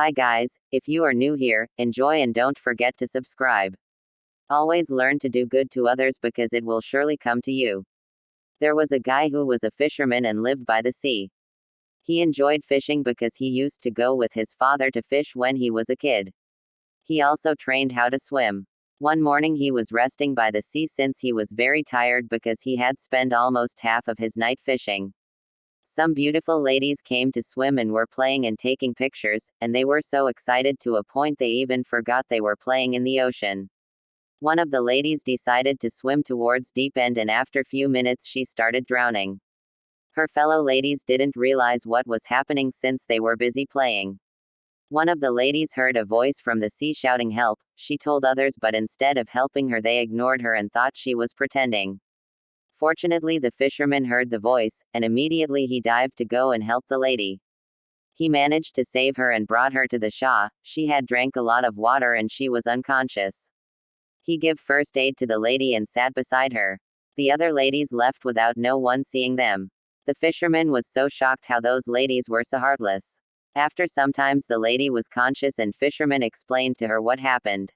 Hi guys, if you are new here, enjoy and don't forget to subscribe. Always learn to do good to others because it will surely come to you. There was a guy who was a fisherman and lived by the sea. He enjoyed fishing because he used to go with his father to fish when he was a kid. He also trained how to swim. One morning he was resting by the sea since he was very tired because he had spent almost half of his night fishing. Some beautiful ladies came to swim and were playing and taking pictures, and they were so excited to a point they even forgot they were playing in the ocean. One of the ladies decided to swim towards deep end, and after few minutes she started drowning. Her fellow ladies didn't realize what was happening since they were busy playing. One of the ladies heard a voice from the sea shouting help. She told others, but instead of helping her they ignored her and thought she was pretending. Fortunately the fisherman heard the voice, and immediately he dived to go and help the lady. He managed to save her and brought her to the Shah. She had drank a lot of water and she was unconscious. He gave first aid to the lady and sat beside her. The other ladies left without no one seeing them. The fisherman was so shocked how those ladies were so heartless. After some times the lady was conscious and fisherman explained to her what happened.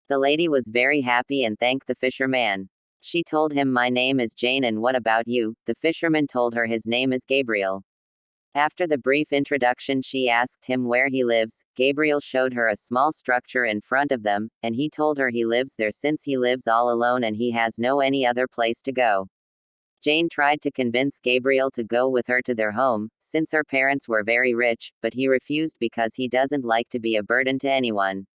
The lady was very happy and thanked the fisherman. She told him, "My name is Jane, and what about you?" The fisherman told her his name is Gabriel. After the brief introduction she asked him where he lives. Gabriel showed her a small structure in front of them, and he told her he lives there since he lives all alone and he has no any other place to go. Jane tried to convince Gabriel to go with her to their home, since her parents were very rich, but he refused because he doesn't like to be a burden to anyone.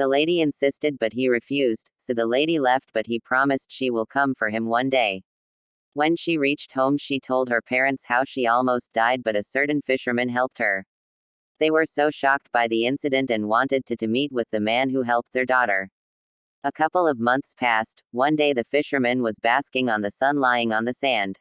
The lady insisted but he refused, so the lady left, but he promised she will come for him one day. When she reached home she told her parents how she almost died, but a certain fisherman helped her. They were so shocked by the incident and wanted to meet with the man who helped their daughter. A couple of months passed. One day the fisherman was basking on the sun lying on the sand.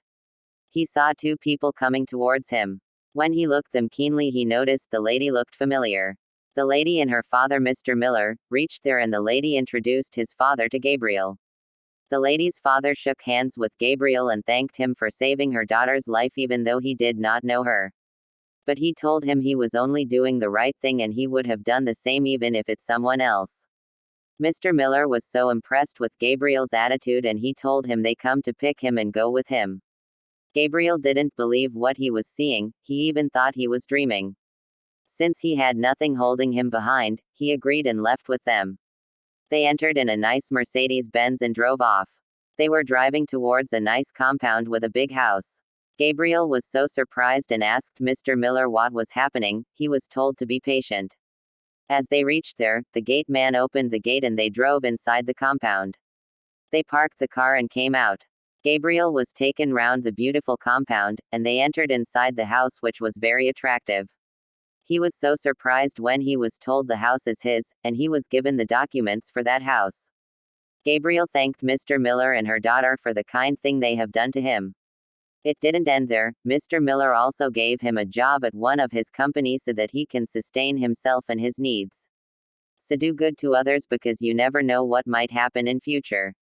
He saw two people coming towards him. When he looked them keenly he noticed the lady looked familiar. The lady and her father Mr. Miller reached there and the lady introduced his father to Gabriel. The lady's father shook hands with Gabriel and thanked him for saving her daughter's life even though he did not know her. But he told him he was only doing the right thing and he would have done the same even if it's someone else. Mr. Miller was so impressed with Gabriel's attitude and he told him they come to pick him and go with him. Gabriel didn't believe what he was seeing, he even thought he was dreaming. Since he had nothing holding him behind, he agreed and left with them. They entered in a nice Mercedes-Benz and drove off. They were driving towards a nice compound with a big house. Gabriel was so surprised and asked Mr. Miller what was happening. He was told to be patient. As they reached there, the gate man opened the gate and they drove inside the compound. They parked the car and came out. Gabriel was taken round the beautiful compound, and they entered inside the house, which was very attractive. He was so surprised when he was told the house is his, and he was given the documents for that house. Gabriel thanked Mr. Miller and her daughter for the kind thing they have done to him. It didn't end there. Mr. Miller also gave him a job at one of his companies so that he can sustain himself and his needs. So do good to others because you never know what might happen in future.